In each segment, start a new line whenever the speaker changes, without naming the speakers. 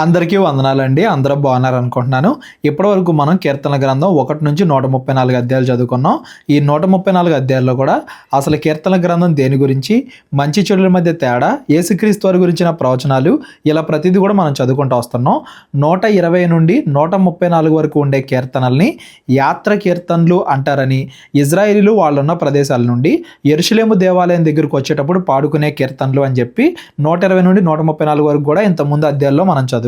అందరికీ వందనాలండి. అందరూ బాగున్నారనుకుంటున్నాను. ఇప్పటివరకు మనం కీర్తనల గ్రంథం 1 నుంచి 134 అధ్యాయాలు చదువుకున్నాం. ఈ 134 అధ్యాయాల్లో కూడా అసలు కీర్తనల గ్రంథం దేని గురించి, మంచి చెడుల మధ్య తేడా, యేసుక్రీస్తు వారి గురించిన ప్రవచనాలు, ఇలా ప్రతిదీ కూడా మనం చదువుకుంటూ వస్తున్నాం. 120 నుండి 134 వరకు ఉండే కీర్తనల్ని యాత్ర కీర్తనలు అంటారని, ఇజ్రాయేలీలు వాళ్ళున్న ప్రదేశాల నుండి యెరూషలేము దేవాలయం దగ్గరకు వచ్చేటప్పుడు పాడుకునే కీర్తనలు అని చెప్పి 120 నుండి 134 వరకు కూడా ఇంతకుముందు అధ్యాయాల్లో మనం చదువుకున్నాం.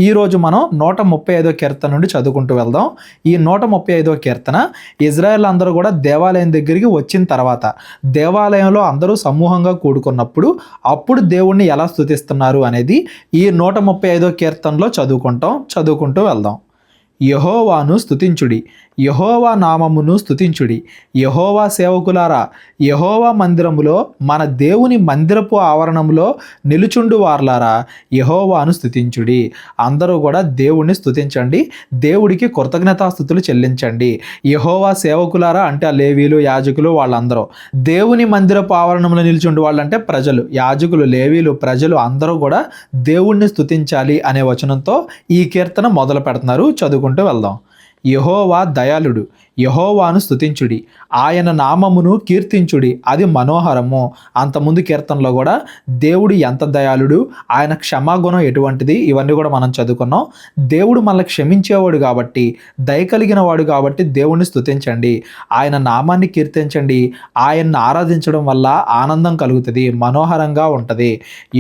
ఈరోజు మనం 135వ కీర్తన నుండి చదువుకుంటూ వెళ్దాం. ఈ 135వ కీర్తన ఇజ్రాయెల్ అందరూ కూడా దేవాలయం దగ్గరికి వచ్చిన తర్వాత, దేవాలయంలో అందరూ సమూహంగా కూడుకున్నప్పుడు అప్పుడు దేవుణ్ణి ఎలా స్తుతిస్తున్నారు అనేది ఈ 135వ కీర్తనలో చదువుకుంటూ వెళ్దాం. యెహోవాను స్తుతించుడి, యెహోవా నామమును స్తుతించుడి. యెహోవా సేవకులారా, యెహోవా మందిరములో, మన దేవుని మందిరపు ఆవరణములో నిలుచుండు వార్లారా, యెహోవాను స్తుతించుడి. అందరూ కూడా దేవుణ్ణి స్తుతించండి, దేవుడికి కృతజ్ఞతాస్తుతులు చెల్లించండి. యెహోవా సేవకులారా అంటే ఆ లేవీలు, యాజకులు వాళ్ళందరూ. దేవుని మందిరపు ఆవరణంలో నిలుచుండు వాళ్ళంటే ప్రజలు, యాజకులు, లేవీలు, ప్రజలు అందరూ కూడా దేవుణ్ణి స్తుతించాలి అనే వచనంతో ఈ కీర్తన మొదలు పెడుతున్నారు. చదువుకుంటూ వెళ్దాం. యెహోవా దయాళుడు, యెహోవాను స్తుతించుడి, ఆయన నామమును కీర్తించుడి, అది మనోహరము. అంతకుముందు కీర్తనలో కూడా దేవుడు ఎంత దయాళుడు, ఆయన క్షమాగుణం ఎటువంటిది, ఇవన్నీ కూడా మనం చదువుకున్నాం. దేవుడు మనల్ని క్షమించేవాడు కాబట్టి, దయ కలిగిన వాడు కాబట్టి దేవుణ్ణి స్తుతించండి, ఆయన నామాన్ని కీర్తించండి. ఆయన్ని ఆరాధించడం వల్ల ఆనందం కలుగుతుంది, మనోహరంగా ఉంటుంది.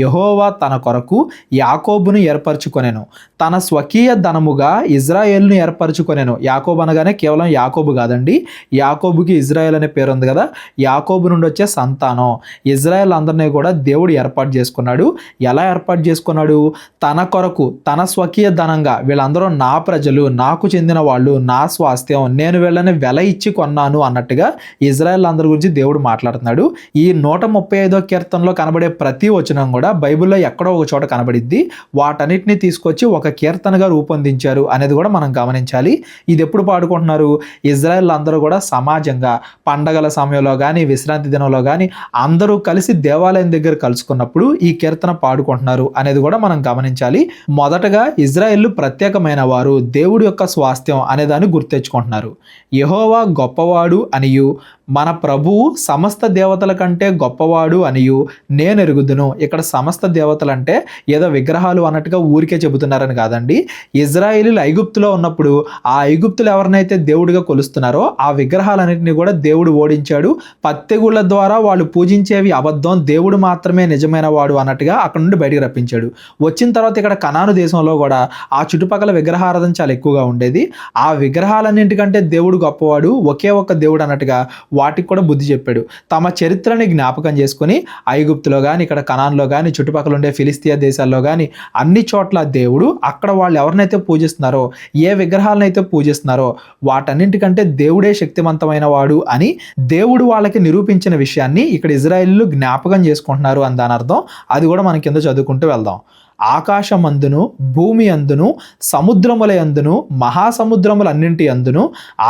యెహోవా తన కొరకు యాకోబును ఏర్పరచుకొనెను, తన స్వకీయ ధనముగా ఇజ్రాయేలును ఏర్పరచుకొనెను. యాకోబు అనగానే కేవలం యాకోబు కాదండి, యాకోబుకి ఇజ్రాయెల్ అనే పేరు ఉంది కదా, యాకోబు నుండి వచ్చే సంతానం. ఇజ్రాయెల్ అందరినీ కూడా దేవుడు ఏర్పాటు చేసుకున్నాడు. ఎలా ఏర్పాటు చేసుకున్నాడు? తన కొరకు, తన స్వకీయ ధనంగా, వీళ్ళందరూ నా ప్రజలు, నాకు చెందిన వాళ్ళు, నా స్వాస్థ్యం, నేను వీళ్ళని వెల ఇచ్చి కొన్నాను అన్నట్టుగా ఇజ్రాయెల్ అందరి గురించి దేవుడు మాట్లాడుతున్నాడు. ఈ 135వ కీర్తనలో కనబడే ప్రతి వచనం కూడా బైబిల్లో ఎక్కడో ఒక చోట కనబడిద్ది. వాటన్నిటిని తీసుకొచ్చి ఒక కీర్తనగా రూపొందించారు అనేది కూడా మనం గమనించాలి. ఇది ఎప్పుడు పాడుకుంటున్నారు? ఇజ్రాయెల్ అందరూ కూడా సమాజంగా పండగల సమయంలో కానీ, విశ్రాంతి దినంలో కానీ అందరూ కలిసి దేవాలయం దగ్గర కలుసుకున్నప్పుడు ఈ కీర్తన పాడుకుంటున్నారు అనేది కూడా మనం గమనించాలి. మొదటగా ఇజ్రాయెల్ ప్రత్యేకమైన వారు, దేవుడి యొక్క స్వాస్థ్యం అనేదాన్ని గుర్తెచ్చుకుంటున్నారు. యెహోవా గొప్పవాడు అనియు, మన ప్రభువు సమస్త దేవతల కంటే గొప్పవాడు అనియు నేను ఎరుగుదును. ఇక్కడ సమస్త దేవతలు అంటే ఏదో విగ్రహాలు అన్నట్టుగా ఊరికే చెబుతున్నారని కాదండి. ఇజ్రాయేలీలు ఐగుప్తులో ఉన్నప్పుడు ఆ ఐగుప్తులు ఎవరినైతే దేవుడిగా కొలుస్తున్నారో ఆ విగ్రహాలన్నింటినీ కూడా దేవుడు ఓడించాడు. పత్తెగుళ్ళ ద్వారా వాళ్ళు పూజించేవి అబద్ధం, దేవుడు మాత్రమే నిజమైన వాడు అన్నట్టుగా అక్కడ నుండి బయటికి రప్పించాడు. వచ్చిన తర్వాత ఇక్కడ కనాను దేశంలో కూడా ఆ చుట్టుపక్కల విగ్రహారాధన చాలా ఎక్కువగా ఉండేది. ఆ విగ్రహాలన్నింటికంటే దేవుడు గొప్పవాడు, ఒకే ఒక్క దేవుడు అన్నట్టుగా వాటికి కూడా బుద్ధి చెప్పాడు. తమ చరిత్రని జ్ఞాపకం చేసుకుని ఐగుప్తులో కానీ, ఇక్కడ కనాన్లో కానీ, చుట్టుపక్కల ఉండే ఫిలిస్తీయ దేశాల్లో కానీ అన్ని చోట్ల దేవుడు అక్కడ వాళ్ళు ఎవరినైతే పూజిస్తున్నారో, ఏ విగ్రహాలనైతే పూజిస్తున్నారో వాటన్నింటికంటే దేవుడే శక్తివంతమైన వాడు అని దేవుడు వాళ్ళకి నిరూపించిన విషయాన్ని ఇక్కడ ఇజ్రాయేలీలు జ్ఞాపకం చేసుకుంటున్నారు అని దాని అర్థం. అది కూడా మనం కింద చదువుకుంటూ వెళ్దాం. ఆకాశమందును, భూమి అందును, సముద్రముల యందును, మహాసముద్రములన్నింటి అందును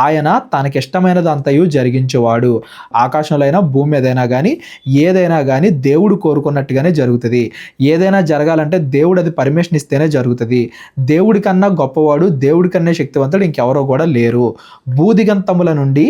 ఆయన తనకిష్టమైనదంతయు జరిగించేవాడు. ఆకాశంలో అయినా, భూమి ఏదైనా కానీ, ఏదైనా కానీ దేవుడు కోరుకున్నట్టుగానే జరుగుతుంది. ఏదైనా జరగాలంటే దేవుడు అది పర్మిషన్ ఇస్తేనే జరుగుతుంది. దేవుడి కన్నా గొప్పవాడు, దేవుడి కన్నా శక్తివంతుడు ఇంకెవరో కూడా లేరు. భూదిగంతముల నుండి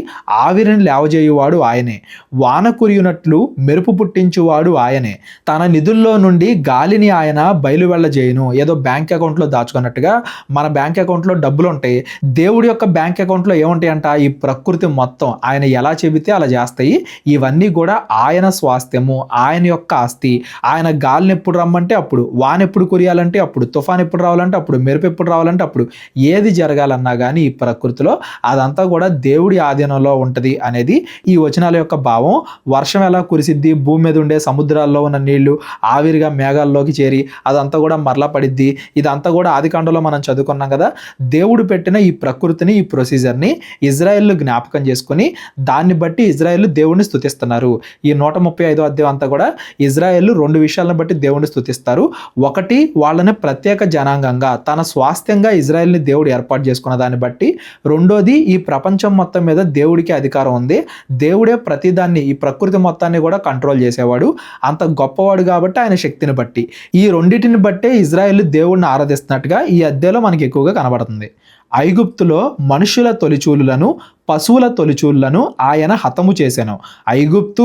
ఆవిరిని లేవజేయువాడు ఆయనే, వాన కురియునట్లు మెరుపు పుట్టించువాడు ఆయనే, తన నిధుల్లో నుండి గాలిని ఆయన బయలు వెళ్ళజేయును. ఏదో బ్యాంక్ అకౌంట్లో దాచుకున్నట్టుగా మన బ్యాంక్ అకౌంట్లో డబ్బులు ఉంటాయి. దేవుడి యొక్క బ్యాంక్ అకౌంట్లో ఏముంటాయంట? ఈ ప్రకృతి మొత్తం ఆయన ఎలా చెబితే అలా చేస్తాయి. ఇవన్నీ కూడా ఆయన స్వాస్థ్యము, ఆయన యొక్క ఆస్తి. ఆయన గాలిని ఎప్పుడు రమ్మంటే అప్పుడు, వాన ఎప్పుడు కురియాలంటే అప్పుడు, తుఫాన్ ఎప్పుడు రావాలంటే అప్పుడు, మెరుపు ఎప్పుడు రావాలంటే అప్పుడు, ఏది జరగాలన్నా కానీ ఈ ప్రకృతిలో అదంతా కూడా దేవుడి ఆధీనంలో ఉంటుంది అనేది ఈ వచనాల యొక్క భావం. వర్షం ఎలా కురిసిద్ది? భూమి మీద ఉండే సముద్రాల్లో ఉన్న నీళ్లు ఆవిరిగా మేఘాల్లోకి చేరి అదంతా కూడా మరలా పడిద్ది. ఇదంతా కూడా ఆదికాండంలో మనం చదువుకున్నాం కదా. దేవుడు పెట్టిన ఈ ప్రకృతిని, ఈ ప్రొసీజర్ని ఇజ్రాయెల్ జ్ఞాపకం చేసుకుని దాన్ని బట్టి ఇజ్రాయెల్ దేవుడిని స్తుతిస్తున్నారు. ఈ 135వ అధ్యాయం అంతా కూడా ఇజ్రాయెల్ 2 విషయాలను బట్టి దేవుడిని స్తుతిస్తారు. ఒకటి, వాళ్ళని ప్రత్యేక జనాంగంగా, తన స్వాస్థ్యంగా ఇజ్రాయెల్ని దేవుడు ఏర్పాటు చేసుకున్న దాన్ని బట్టి. రెండోది, ఈ ప్రపంచం మొత్తం మీద దేవుడికి అధికారం ఉంది. దేవుడే ప్రతిదాన్ని, ఈ ప్రకృతి మొత్తాన్ని కూడా కంట్రోల్ చేసేవాడు. అంత గొప్పవాడు కాబట్టి ఆయన శక్తిని బట్టి. ఈ రెండింటిని బట్టే ఇజ్రాయేల్ దేవుడిని ఆరాధిస్తున్నట్టుగా ఈ అధ్యాయంలో మనకి ఎక్కువగా కనబడుతుంది. ఐగుప్తులో మనుషుల తొలిచూలులను పశువుల తొలిచూళ్లను ఆయన హతము చేసెను. ఐగుప్తు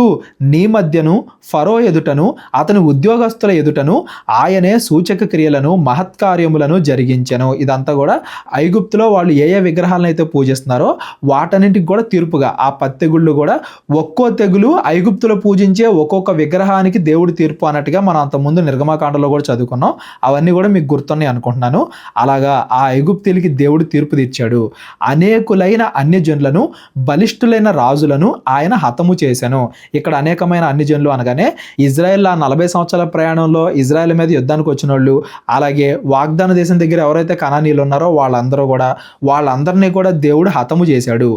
నీ మధ్యను ఫరో ఎదుటను అతని ఉద్యోగస్తుల ఎదుటను ఆయనే సూచక క్రియలను మహత్కార్యములను జరిగించెను. ఇదంతా కూడా ఐగుప్తులో వాళ్ళు ఏ ఏ విగ్రహాలను అయితే పూజిస్తున్నారో వాటన్నింటికి కూడా తీర్పుగా ఆ 10 తెగుళ్ళు కూడా ఒక్కో తెగులు ఐగుప్తులో పూజించే ఒక్కొక్క విగ్రహానికి దేవుడి తీర్పు అన్నట్టుగా మనం అంతకుముందు నిర్గమకాండలో కూడా చదువుకున్నాం. అవన్నీ కూడా మీకు గుర్తున్నాయి అనుకుంటున్నాను. అలాగా ఆ ఐగుప్తీయులకి దేవుడు తీర్పు తీర్చాడు. అనేకులైన అన్యజనులను బలిష్ఠులైన రాజులను ఆయన హతము చేశాను. ఇక్కడ అనేకమైన అన్యజనులు అనగానే ఇజ్రాయెల్ 40 సంవత్సరాల ప్రయాణంలో ఇజ్రాయెల్ మీద యుద్ధానికి వచ్చిన వాళ్ళు, అలాగే వాగ్దాన దేశం దగ్గర ఎవరైతే కనానీయులు ఉన్నారో వాళ్ళందరినీ కూడా దేవుడు హతము చేశాడు.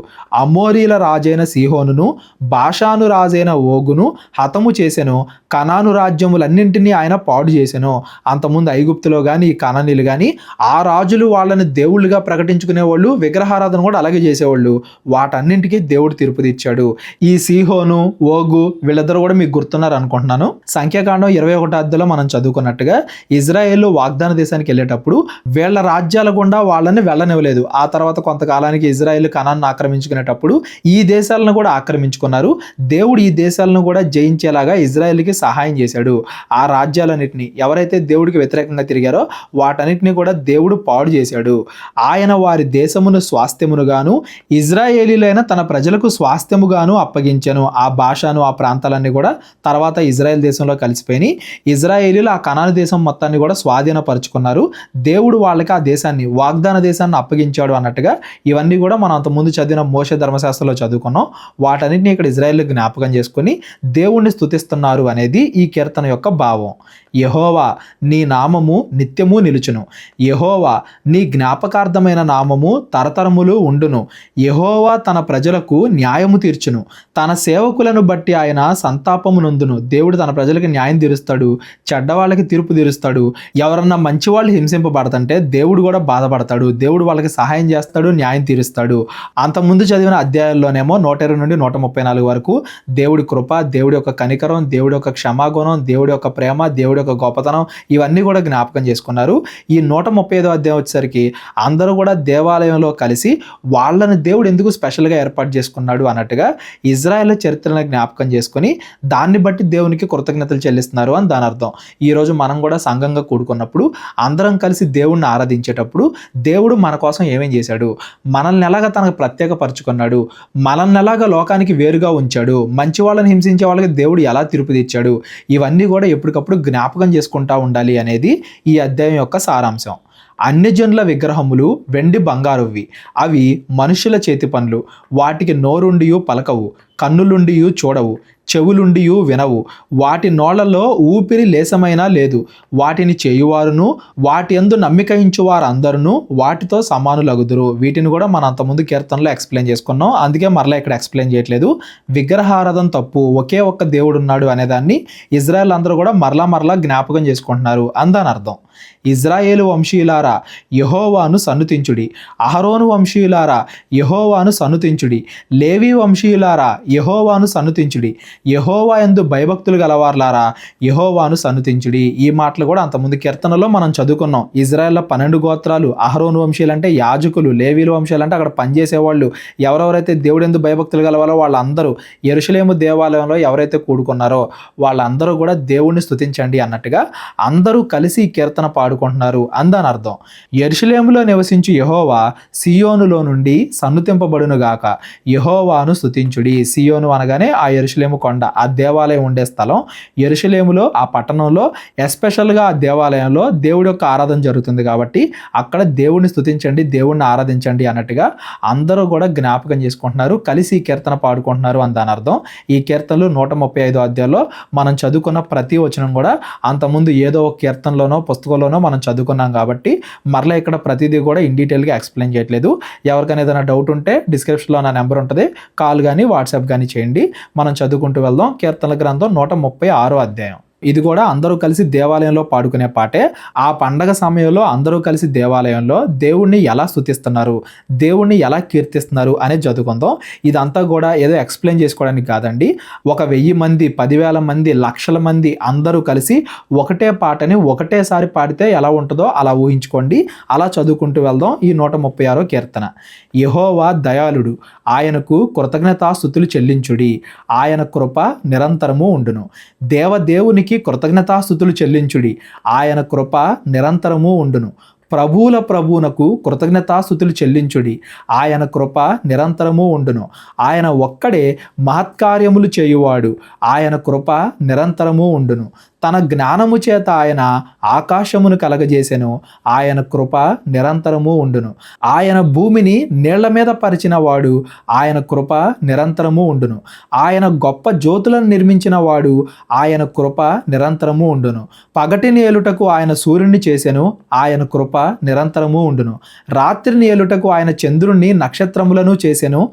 అమోరీల రాజైన సీహోనును బాషాను రాజైన ఓగును హతము చేశాను. కనాను రాజ్యములన్నింటినీ ఆయన పాడు చేశాను. అంతకుముందు ఐగుప్తులో కానీ కనానీయులు కానీ ఆ రాజులు వాళ్ళని దేవుళ్ళుగా ప్రకటించుకునేవాళ్ళు, విగ్రహారాధన కూడా అలాగే చేసేవాళ్ళు. వాటన్నింటికీ దేవుడు తీర్పు తీర్చాడు. ఈ సీహోను ఓగు వీళ్ళిద్దరు కూడా మీకు గుర్తున్నారు అనుకుంటున్నాను. సంఖ్యాకాండం 21 అధ్యాయంలో మనం చదువుకున్నట్టుగా ఇజ్రాయేల్ వాగ్దాన దేశానికి వెళ్ళేటప్పుడు వీళ్ళ రాజ్యాల గుండా వాళ్ళని వెళ్ళనివ్వలేదు. ఆ తర్వాత కొంతకాలానికి ఇజ్రాయేల్ కనాన్ని ఆక్రమించుకునేటప్పుడు ఈ దేశాలను కూడా ఆక్రమించుకున్నారు. దేవుడు ఈ దేశాలను కూడా జయించేలాగా ఇజ్రాయేల్కి సహాయం చేశాడు. ఆ రాజ్యాలన్నింటినీ ఎవరైతే దేవుడికి వ్యతిరేకంగా తిరిగారో వాటన్నిటిని కూడా దేవుడు పాడు చేశాడు. ఆయన వారి దేశమును స్వాస్థ్యమునుగాను ఇజ్రాయేలీలైన తన ప్రజలకు స్వాస్థ్యముగాను అప్పగించెను. ఆ భాషను ఆ ప్రాంతాలన్నీ కూడా తర్వాత ఇజ్రాయెల్ దేశంలో కలిసిపోయి ఇజ్రాయేలీలు ఆ కనాను దేశం మొత్తాన్ని కూడా స్వాధీనపరుచుకున్నారు. దేవుడు వాళ్ళకి ఆ దేశాన్ని వాగ్దాన దేశాన్ని అప్పగించాడు అన్నట్టుగా ఇవన్నీ కూడా మనం అంతకుముందు చదివిన మోషే ధర్మశాస్త్రంలో చదువుకున్నాం. వాటన్నిటిని ఇక్కడ ఇజ్రాయేల్ జ్ఞాపకం చేసుకుని దేవుణ్ణి స్తుతిస్తున్నారు అనేది ఈ కీర్తన యొక్క భావం. యెహోవా నీ నామము నిత్యము నిలుచును. యెహోవా నీ జ్ఞాపకార్థమైన నామము తరతరములు ఉండును. యెహోవా తన ప్రజలకు న్యాయము తీర్చును. తన సేవకులను బట్టి ఆయన సంతాపము నొందును. దేవుడు తన ప్రజలకు న్యాయం తీరుస్తాడు, చెడ్డవాళ్ళకి తీర్పు తీరుస్తాడు. ఎవరన్నా మంచి వాళ్ళు హింసింపబడతంటే దేవుడు కూడా బాధపడతాడు. దేవుడు వాళ్ళకి సహాయం చేస్తాడు, న్యాయం తీరుస్తాడు. అంతకుముందు చదివిన అధ్యాయాల్లోనేమో 120 నుండి 134 వరకు దేవుడి కృప, దేవుడి యొక్క కనికరం, దేవుడి యొక్క క్షమాగుణం, దేవుడి యొక్క ప్రేమ, దేవుడి యొక్క గొప్పతనం ఇవన్నీ కూడా జ్ఞాపకం చేసుకున్నారు. ఈ 135వ అధ్యాయం వచ్చేసరికి అందరూ కూడా దేవాలయంలో కలిసి వాళ్ళని దేవుడు ఎందుకు స్పెషల్గా ఏర్పాటు చేసుకున్నాడు అన్నట్టుగా ఇజ్రాయెల్ చరిత్రను జ్ఞాపకం చేసుకుని దాన్ని బట్టి దేవునికి కృతజ్ఞతలు చెల్లిస్తున్నారు అని దాని అర్థం. ఈరోజు మనం కూడా సంఘంగా కూడుకున్నప్పుడు అందరం కలిసి దేవుణ్ణి ఆరాధించేటప్పుడు దేవుడు మన కోసం ఏమేం చేశాడు, మనల్ని ఎలాగా తనకు ప్రత్యేకపరుచుకున్నాడు, మనల్ని ఎలాగా లోకానికి వేరుగా ఉంచాడు, మంచి వాళ్ళని హింసించే వాళ్ళకి దేవుడు ఎలా తీర్పు తీర్చాడు, ఇవన్నీ కూడా ఎప్పటికప్పుడు జ్ఞాపకం చేసుకుంటూ ఉండాలి అనేది ఈ అధ్యాయం యొక్క సారాంశం. అన్యజనుల విగ్రహములు వెండి బంగారువి, అవి మనుషుల చేతి పనులు. వాటికి నోరుండియు పలకవు, కన్నులుండియు చూడవు, చెవులుండియు వినవు. వాటి నోళ్లలో ఊపిరి లేసమైనా లేదు. వాటిని చేయువారును వాటి యందు నమ్మిక ఇంచువారందరూ వాటితో సమానులగుదురు. వీటిని కూడా మనం అంతకుముందు కీర్తనలో ఎక్స్ప్లెయిన్ చేసుకున్నాం, అందుకే మరలా ఇక్కడ ఎక్స్ప్లెయిన్ చేయట్లేదు. విగ్రహారాధన తప్పు, ఒకే ఒక్క దేవుడు ఉన్నాడు అనేదాన్ని ఇజ్రాయెల్ అందరూ కూడా మరలా జ్ఞాపకం చేసుకుంటున్నారు అందని అర్థం. ఇజ్రాయేలు వంశీయులారా యెహోవాను సన్నుతించుడి. అహరోను వంశీయులారా యెహోవాను సన్నుతించుడి. లేవి వంశీయులారా యెహోవాను సన్నుతించుడి. యెహోవా యందు భయభక్తులు గలవార్లారా యెహోవాను సన్నుతించుడి. ఈ మాటలు కూడా అంతకుముందు కీర్తనలో మనం చదువుకున్నాం. ఇజ్రాయెల్లో 12 గోత్రాలు, అహరోను వంశీయులు అంటే యాజకులు, లేవీల వంశీయులు అంటే అక్కడ పనిచేసేవాళ్ళు. ఎవరెవరైతే దేవుడు యందు భయభక్తులు గలవారో వాళ్ళందరూ యెరూషలేము దేవాలయంలో ఎవరైతే కూడుకున్నారో వాళ్ళందరూ కూడా దేవుణ్ణి స్తుతించండి అన్నట్టుగా అందరూ కలిసి ఈ కీర్తన పాడుకుంటున్నారు అందని అర్థం. యెరూషలేములో నివసించు యెహోవా సియోనులో నుండి సన్నుతింపబడును గాక. యెహోవాను స్తుతించుడి. సియోను అనగానే ఆ యెరూషలేము కొండ, ఆ దేవాలయం ఉండే స్థలం. యెరూషలేములో ఆ పట్టణంలో ఎస్పెషల్గా ఆ దేవాలయంలో దేవుడి యొక్క ఆరాధన జరుగుతుంది కాబట్టి అక్కడ దేవుడిని స్తుతించండి, దేవుడిని ఆరాధించండి అన్నట్టుగా అందరూ కూడా జ్ఞాపకం చేసుకుంటున్నారు, కలిసి ఈ కీర్తన పాడుకుంటున్నారు అని దాని అర్థం. ఈ కీర్తనలు 135 అధ్యాయంలో మనం చదువుకున్న ప్రతి వచనం కూడా అంతకుముందు ఏదో ఒక కీర్తనలోనో పుస్తకంలోనో మనం చదువుకున్నాం కాబట్టి మరలా ఇక్కడ ప్రతిదీ కూడా ఇన్ డీటెయిల్గా ఎక్స్ప్లెయిన్ చేయట్లేదు. ఎవరికైనా ఏదైనా డౌట్ ఉంటే డిస్క్రిప్షన్లో నా నెంబర్ ఉంటుంది, కాల్ కానీ వాట్సాప్ కానీ చేయండి. మనం చదువుకుంటూ వెళ్దాం. కీర్తనల గ్రంథం 136వ అధ్యాయం. ఇది కూడా అందరూ కలిసి దేవాలయంలో పాడుకునే పాటే. ఆ పండగ సమయంలో అందరూ కలిసి దేవాలయంలో దేవుణ్ణి ఎలా స్తుతిస్తున్నారు, దేవుణ్ణి ఎలా కీర్తిస్తున్నారు అనేది చదువుకుందాం. ఇదంతా కూడా ఏదో ఎక్స్‌ప్లెయిన్ చేసుకోవడానికి కాదండి. ఒక 1000 మంది, 10,000 మంది, లక్షల మంది అందరూ కలిసి ఒకటే పాటని ఒకటేసారి పాడితే ఎలా ఉంటదో అలా ఊహించుకోండి. అలా చదువుకుంటూ వెళ్దాం. ఈ 136వ కీర్తన. యెహోవా దయాళుడు, ఆయనకు కృతజ్ఞతాస్తుతులు చెల్లించుడి, ఆయన కృప నిరంతరము ఉండును. దేవునికి కృతజ్ఞతాస్తుతులు చెల్లించుడి, ఆయన కృప నిరంతరము ఉండును. ప్రభువునకు కృతజ్ఞతాస్తుతులు చెల్లించుడి, ఆయన కృప నిరంతరము ఉండును. ఆయన ఒక్కడే మహత్కార్యములు చేయువాడు, ఆయన కృప నిరంతరము ఉండును. తన జ్ఞానము చేత ఆయన ఆకాశమును కలగజేసెను, ఆయన కృప నిరంతరము ఉండును. ఆయన భూమిని నీళ్ల మీద పరిచిన వాడు, ఆయన కృప నిరంతరము ఉండును. ఆయన గొప్ప జ్యోతులను నిర్మించిన వాడు, ఆయన కృప నిరంతరము ఉండును. పగటిని ఏలుటకు ఆయన సూర్యుని చేసెను, ఆయన కృప నిరంతరము ఉండును. రాత్రిని ఏలుటకు ఆయన చంద్రుణ్ణి నక్షత్రములను చేసెను,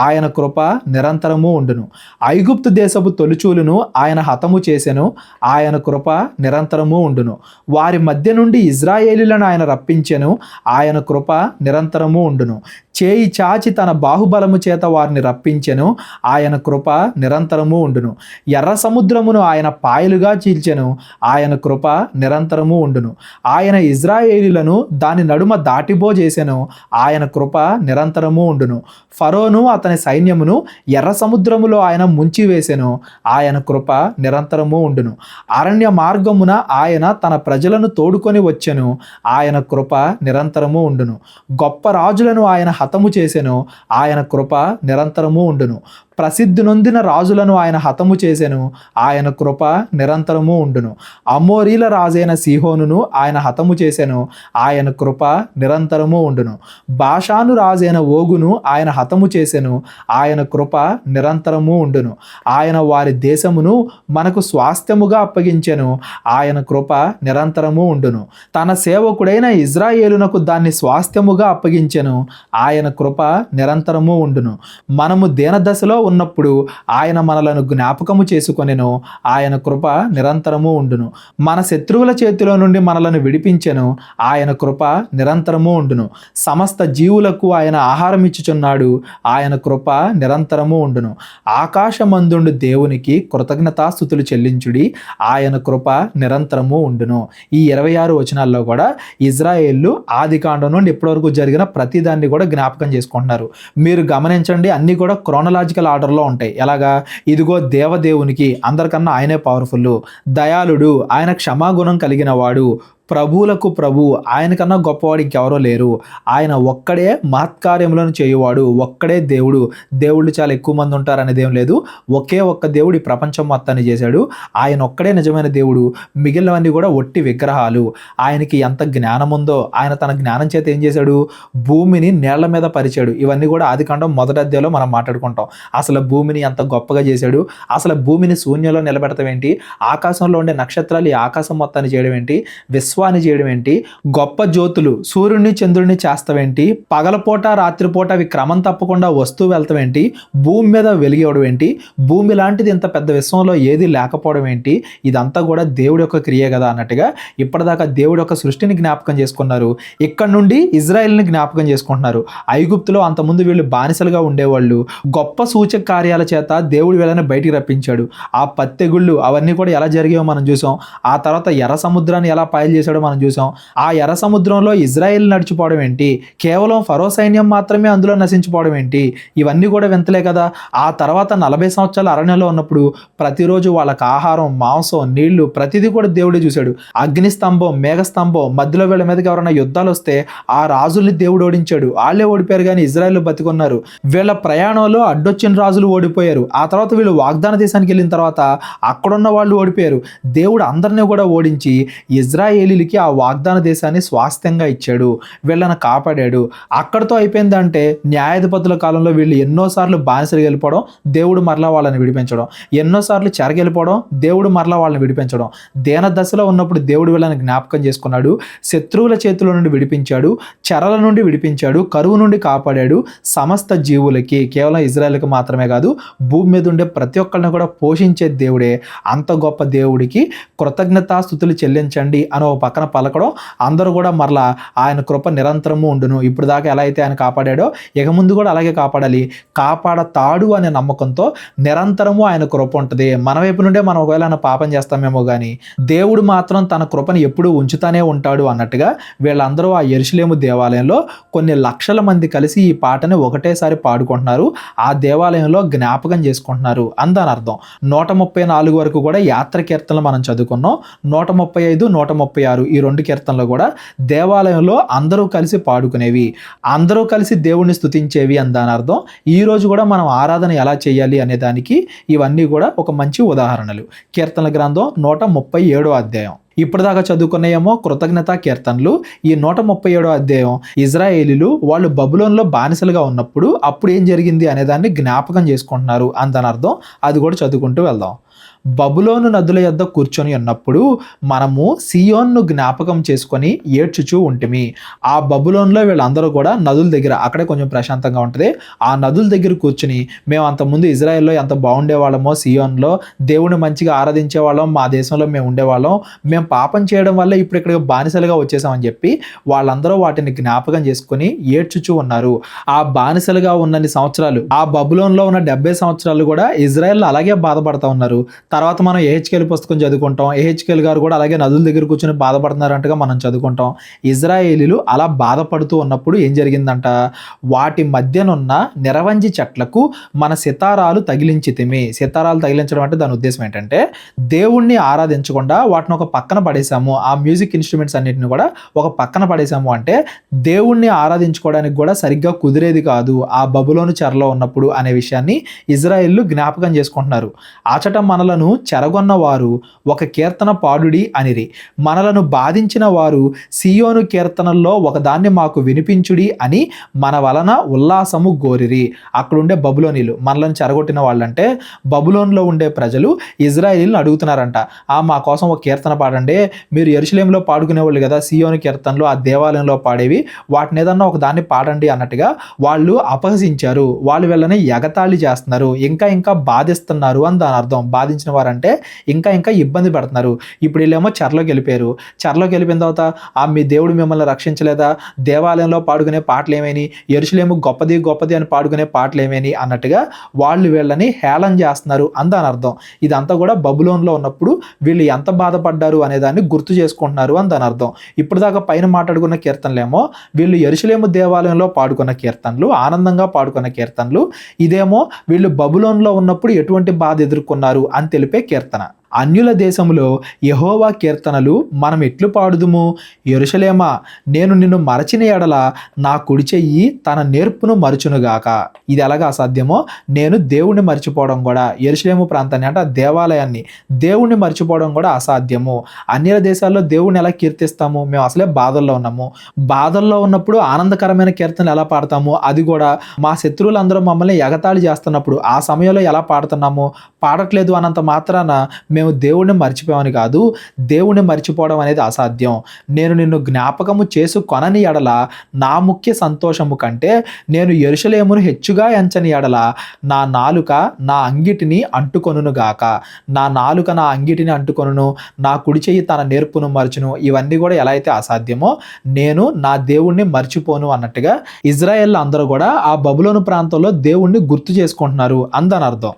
ఆయన కృప నిరంతరము ఉండును. ఐగుప్తు దేశపు తొలిచూలును ఆయన హతము చేసెను, ఆయన కృప నిరంతరము ఉండును. వారి మధ్య నుండి ఇజ్రాయేలీలను ఆయన రప్పించెను, ఆయన కృప నిరంతరము ఉండును. చేయి చాచి తన బాహుబలము చేత వారిని రప్పించెను, ఆయన కృప నిరంతరము ఉండును. ఎర్ర సముద్రమును ఆయన పాయలుగా చీల్చెను, ఆయన కృప నిరంతరము ఉండును. ఆయన ఇజ్రాయేలీలను దాని నడుమ దాటిబోజేసెను, ఆయన కృప నిరంతరము ఉండును. ఫరోను అతని సైన్యమును ఎర్ర సముద్రములో ఆయన ముంచివేసెను, ఆయన కృప నిరంతరము ఉండును. అరణ్య మార్గమున ఆయన తన ప్రజలను తోడుకొని వచ్చెను, ఆయన కృప నిరంతరము ఉండును. గొప్ప రాజులను ఆయన హతము చేసెను, ఆయన కృప నిరంతరము ఉండును. ప్రసిద్ధి నొందిన రాజులను ఆయన హతము చేసెను, ఆయన కృప నిరంతరము ఉండును. అమోరీల రాజైన సీహోనును ఆయన హతము చేసెను, ఆయన కృప నిరంతరము ఉండును. బాషాను రాజైన ఓగును ఆయన హతము చేసెను, ఆయన కృప నిరంతరము ఉండును. ఆయన వారి దేశమును మనకు స్వాస్థ్యముగా అప్పగించెను, ఆయన కృప నిరంతరము ఉండును. తన సేవకుడైన ఇజ్రాయేలునకు దాన్ని స్వాస్థ్యముగా అప్పగించెను, ఆయన కృప నిరంతరము ఉండును. మనము దీనదశలో ఉన్నప్పుడు ఆయన మనలను జ్ఞాపకము చేసుకొనెను, ఆయన కృప నిరంతరము ఉండును. మన శత్రువుల చేతిలో నుండి మనలను విడిపించెను, ఆయన కృప నిరంతరము ఉండును. సమస్త జీవులకు ఆయన ఆహారం ఇచ్చుచున్నాడు, ఆయన కృప నిరంతరము ఉండును. ఆకాశమందుండు దేవునికి కృతజ్ఞతాస్తుతులు చెల్లించుడి, ఆయన కృప నిరంతరము ఉండును. ఈ 26 వచనాల్లో కూడా ఇజ్రాయేలు ఆదికాండం నుండి ఇప్పటివరకు జరిగిన ప్రతిదాన్ని కూడా జ్ఞాపకం చేసుకుంటున్నారు. మీరు గమనించండి, అన్నీ కూడా క్రోనలాజికల్ ఆర్డర్లో ఉంటాయి. ఎలాగా? ఇదిగో దేవదేవునికి అందరికన్నా ఆయనే పవర్ఫుల్, దయాళుడు, ఆయన క్షమాగుణం కలిగిన వాడు, ప్రభువులకు ప్రభు, ఆయనకన్నా గొప్పవాడు ఇంకెవరో లేరు, ఆయన ఒక్కడే మహత్కార్యములను చేయువాడు, ఒక్కడే దేవుడు. దేవుళ్ళు చాలా ఎక్కువ మంది ఉంటారు అనేది ఏం లేదు. ఒకే ఒక్క దేవుడు ఈ ప్రపంచం మొత్తాన్ని చేశాడు, ఆయన ఒక్కడే నిజమైన దేవుడు. మిగిలినవన్నీ కూడా ఒట్టి విగ్రహాలు. ఆయనకి ఎంత జ్ఞానం ఉందో, ఆయన తన జ్ఞానం చేత ఏం చేశాడు? భూమిని నీళ్ల మీద పరిచాడు. ఇవన్నీ కూడా ఆదికాండం మొదటి అధ్యాయంలో మనం మాట్లాడుకుంటాం. అసలు భూమిని ఎంత గొప్పగా చేశాడు, అసలు భూమిని శూన్యంలో నిలబెడతాం ఏంటి, ఆకాశంలో ఉండే నక్షత్రాలు ఈ ఆకాశం మొత్తాన్ని చేయడం ఏంటి, విశ్వాన్ని చేయడం ఏంటి, గొప్ప జ్యోతులు సూర్యుడిని చంద్రుడిని చేస్తావేంటి, పగలపూట రాత్రిపూట అవి క్రమం తప్పకుండా వస్తూ వెళ్తావేంటి, భూమి మీద వెలిగేవడం ఏంటి, భూమి లాంటిది ఇంత పెద్ద విశ్వంలో ఏది లేకపోవడం ఏంటి, ఇదంతా కూడా దేవుడి యొక్క క్రియ కదా అన్నట్టుగా ఇప్పటిదాకా దేవుడి యొక్క సృష్టిని జ్ఞాపకం చేసుకున్నారు. ఇక్కడ నుండి ఇజ్రాయెల్ని జ్ఞాపకం చేసుకుంటున్నారు. ఐగుప్తులో అంతకుముందు వీళ్ళు బానిసలుగా ఉండేవాళ్ళు. గొప్ప సూచక కార్యాల చేత దేవుడు వీళ్ళని బయటికి రప్పించాడు. ఆ పత్తెగుళ్ళు అవన్నీ కూడా ఎలా జరిగాయో మనం చూసాం. ఆ తర్వాత ఎర్ర సముద్రాన్ని ఎలా పాయలు చేశాడో మనం చూసాం. ఆ ఎర్ర సముద్రంలో ఇజ్రాయెల్ నడిచిపోవడం ఏంటి, కేవలం ఫరో సైన్యం మాత్రమే అందులో నశించిపోవడం ఏంటి, ఇవన్నీ కూడా వింతలే కదా. ఆ తర్వాత 40 సంవత్సరాల అరణ్యంలో ఉన్నప్పుడు ప్రతిరోజు వాళ్ళకి ఆహారం, మాంసం, నీళ్లు ప్రతిదీ కూడా దేవుడే చూశాడు. అగ్నిస్తంభం, మేఘస్తంభం, మధ్యలో వీళ్ళ మీదకి ఎవరైనా యుద్ధాలు వస్తే ఆ రాజుల్ని దేవుడు ఓడించాడు. వాళ్ళే ఓడిపోయారు కానీ ఇజ్రాయెల్ బతికున్నారు. వీళ్ళ ప్రయాణంలో అడ్డొచ్చిన రాజులు ఓడిపోయారు. ఆ తర్వాత వీళ్ళు వాగ్దాన దేశానికి వెళ్ళిన తర్వాత అక్కడున్న వాళ్ళు ఓడిపోయారు. దేవుడు అందరినీ కూడా ఓడించి ఇజ్రాయేలీలు ఇజ్రాయేలీలకి ఆ వాగ్దాన దేశాన్ని స్వాస్థ్యంగా ఇచ్చాడు, వీళ్ళని కాపాడాడు. అక్కడితో అయిపోయిందంటే న్యాయాధిపతుల కాలంలో వీళ్ళు ఎన్నోసార్లు బానిసలు వెళ్ళిపోవడం, దేవుడు మరలా వాళ్ళని విడిపించడం, ఎన్నోసార్లు చెరగెళ్ళిపోవడం, దేవుడు మరలా వాళ్ళని విడిపించడం. దీన దశలో ఉన్నప్పుడు దేవుడు వీళ్ళని జ్ఞాపకం చేసుకున్నాడు, శత్రువుల చేతిలో నుండి విడిపించాడు, చెరల నుండి విడిపించాడు, కరువు నుండి కాపాడాడు. సమస్త జీవులకి, కేవలం ఇజ్రాయేల్కి మాత్రమే కాదు, భూమి మీద ఉండే ప్రతి ఒక్కరిని కూడా పోషించే దేవుడే. అంత గొప్ప దేవుడికి కృతజ్ఞతాస్తుతులు చెల్లించండి అని ఒక పక్కన పలకడం, అందరూ కూడా మరలా ఆయన కృప నిరంతరము ఉండును. ఇప్పుడు దాకా ఎలా అయితే ఆయన కాపాడాడో ఇక ముందు కూడా అలాగే కాపాడాలి, కాపాడతాడు అనే నమ్మకంతో నిరంతరము ఆయన కృప ఉంటుంది. మన వైపు నుండే మనం ఒకవేళ ఆయన పాపం చేస్తామేమో కానీ దేవుడు మాత్రం తన కృపను ఎప్పుడూ ఉంచుతానే ఉంటాడు అన్నట్టుగా వీళ్ళందరూ ఆ యెరూషలేము దేవాలయంలో కొన్ని లక్షల మంది కలిసి ఈ పాటని ఒకటేసారి పాడుకుంటున్నారు, ఆ దేవాలయంలో జ్ఞాపకం చేసుకుంటున్నారు అందని అర్థం. 134 వరకు కూడా యాత్ర కీర్తనలు మనం చదువుకున్నాం. 135, 136 ఈ 2 కీర్తనలు కూడా దేవాలయంలో అందరూ కలిసి పాడుకునేవి, అందరూ కలిసి దేవుణ్ణి స్తుతించేవి అని దాని అర్థం. ఈ రోజు కూడా మనం ఆరాధన ఎలా చేయాలి అనే దానికి ఇవన్నీ కూడా ఒక మంచి ఉదాహరణలు. కీర్తనల గ్రంథం 137 అధ్యాయం. ఇప్పటిదాకా చదువుకున్నాయేమో కృతజ్ఞతా కీర్తనలు. ఈ 137 అధ్యాయం ఇజ్రాయేలీలు వాళ్ళు బబులోన్లో బానిసలుగా ఉన్నప్పుడు అప్పుడు ఏం జరిగింది అనే దాన్ని జ్ఞాపకం చేసుకుంటున్నారు అని దాని అర్థం. అది కూడా చదువుకుంటూ వెళ్దాం. బబులోను నదుల యొద్ద కూర్చొని ఉన్నప్పుడు మనము సియోన్ను జ్ఞాపకం చేసుకొని ఏడ్చుచూ ఉంటిమి. ఆ బబులోన్లో వీళ్ళందరూ కూడా నదుల దగ్గర, అక్కడే కొంచెం ప్రశాంతంగా ఉంటుంది, ఆ నదుల దగ్గర కూర్చుని మేము అంతకుముందు ఇజ్రాయెల్లో ఎంత బాగుండేవాళ్ళమో, సియోన్లో దేవుని మంచిగా ఆరాధించే వాళ్ళం, మా దేశంలో మేము ఉండేవాళ్ళం, మేము పాపం చేయడం వల్ల ఇప్పుడు ఇక్కడ బానిసలుగా వచ్చేసామని చెప్పి వాళ్ళందరూ వాటిని జ్ఞాపకం చేసుకొని ఏడ్చుచూ ఉన్నారు. ఆ బానిసలుగా ఉన్నన్ని సంవత్సరాలు, ఆ బబులోన్లో ఉన్న 70 సంవత్సరాలు కూడా ఇజ్రాయెల్ అలాగే బాధపడతా ఉన్నారు. తర్వాత మనం ఏహెచ్కేల్ పుస్తకం చదువుకుంటాం, ఏహెచ్కేల్ గారు కూడా అలాగే నదుల దగ్గర కూర్చొని బాధపడుతున్నారంటగా మనం చదువుకుంటాం. ఇజ్రాయేలీలు అలా బాధపడుతూ ఉన్నప్పుడు ఏం జరిగిందంట, వాటి మధ్యనున్న నిరవంజి చెట్లకు మన సితారాలు తగిలించితిమి. సితారాలు తగిలించడం అంటే దాని ఉద్దేశం ఏంటంటే దేవుణ్ణి ఆరాధించకుండా వాటిని ఒక పక్కన పడేసాము, ఆ మ్యూజిక్ ఇన్స్ట్రుమెంట్స్ అన్నిటిని కూడా ఒక పక్కన పడేసాము అంటే దేవుణ్ణి ఆరాధించుకోవడానికి కూడా సరిగ్గా కుదిరేది కాదు ఆ బబులోను చెరలో ఉన్నప్పుడు అనే విషయాన్ని ఇజ్రాయేలు జ్ఞాపకం చేసుకుంటున్నారు. అచట మనలను చెరగొన్న వారు ఒక కీర్తన పాడుడి అనిరి, మనలను బాధించిన వారు సియోను కీర్తనల్లో ఒకదాన్ని మాకు వినిపించుడి అని మన వలన ఉల్లాసము గోరిరి. అక్కడుండే బబులోనీలు, మనలను చెరగొట్టిన వాళ్ళంటే బబులోన్లో ఉండే ప్రజలు ఇజ్రాయేలీలను అడుగుతున్నారంట, మా కోసం ఒక కీర్తన పాడండి, మీరు యెరూషలేములో పాడుకునేవాళ్ళు కదా సియోను కీర్తనలు, ఆ దేవాలయంలో పాడేవి, వాటిని ఏదన్నా ఒక దాన్ని పాడండి అన్నట్టుగా వాళ్ళు అపహసించారు, వాళ్ళు వీళ్ళని ఎగతాళి చేస్తున్నారు, ఇంకా ఇంకా బాధిస్తున్నారు అని దాని అర్థం. బాధించిన వారంటే ఇంకా ఇంకా ఇబ్బంది పడుతున్నారు. ఇప్పుడు వీళ్ళేమో చెరలోకి వెళ్ళిపోయారు, చెరలోకి వెళ్ళిపోయిన తర్వాత మీ దేవుడు మిమ్మల్ని రక్షించలేదా, దేవాలయంలో పాడుకునే పాటలు ఏమేని, యెరూషలేము గొప్పది గొప్పది అని పాడుకునే పాటలు ఏమేని అన్నట్టుగా వాళ్ళు వీళ్ళని హేళన చేస్తున్నారు అని దాని అర్థం. ఇదంతా కూడా బబులోన్లో ఉన్నప్పుడు వీళ్ళు ఎంత బాధపడ్డారు అనే దాన్ని గుర్తు చేసుకుంటున్నారు అని దాని అర్థం. ఇప్పుడు దాకా పైన మాట్లాడుకున్న కీర్తనలేమో వీళ్ళు యెరూషలేము దేవాలయంలో పాడుకున్న కీర్తనలు, ఆనందంగా పాడుకున్న కీర్తనలు. ఇదేమో వీళ్ళు బబులోన్లో ఉన్నప్పుడు ఎటువంటి బాధ ఎదుర్కొన్నారు అని తెలిపే కీర్తన. అన్యుల దేశములో యెహోవా కీర్తనలు మనం ఎట్లు పాడుదుము, యెరూషలేమా నేను నిన్ను మరచిన ఎడల నా కుడి చెయ్యి తన నేర్పును మరచునుగాక. ఇది ఎలాగా అసాధ్యమో నేను దేవుణ్ణి మర్చిపోవడం కూడా, యెరూషలేము ప్రాంతాన్ని అంటే ఆ దేవాలయాన్ని, దేవుణ్ణి మర్చిపోవడం కూడా అసాధ్యము. అన్యుల దేశాల్లో దేవుణ్ణి ఎలా కీర్తిస్తాము, మేము అసలే బాధల్లో ఉన్నాము, బాధల్లో ఉన్నప్పుడు ఆనందకరమైన కీర్తనలు ఎలా పాడతాము, అది కూడా మా శత్రువులందరూ మమ్మల్ని ఎగతాళి చేస్తున్నప్పుడు ఆ సమయంలో ఎలా పాడుతున్నాము, పాడట్లేదు అన్నంత మాత్రాన మేము దేవుణ్ణి మర్చిపోయామని కాదు, దేవుణ్ణి మర్చిపోవడం అనేది అసాధ్యం. నేను నిన్ను జ్ఞాపకము చేసుకొనని ఎడల నా ముఖ్య సంతోషము కంటే నేను యెరూషలేమును హెచ్చుగా ఎంచని ఎడల నా నాలుక నా అంగిటిని అంటుకొనుగాక. నా నాలుక నా అంగిటిని అంటుకొనును, నా కుడి చెయ్యి తన నేర్పును మరచును. ఇవన్నీ కూడా ఎలా అయితే అసాధ్యమో నేను నా దేవుణ్ణి మర్చిపోను అన్నట్టుగా ఇజ్రాయేల్ అందరూ కూడా ఆ బబులోను ప్రాంతంలో దేవుణ్ణి గుర్తు చేసుకుంటున్నారు అందని అర్థం.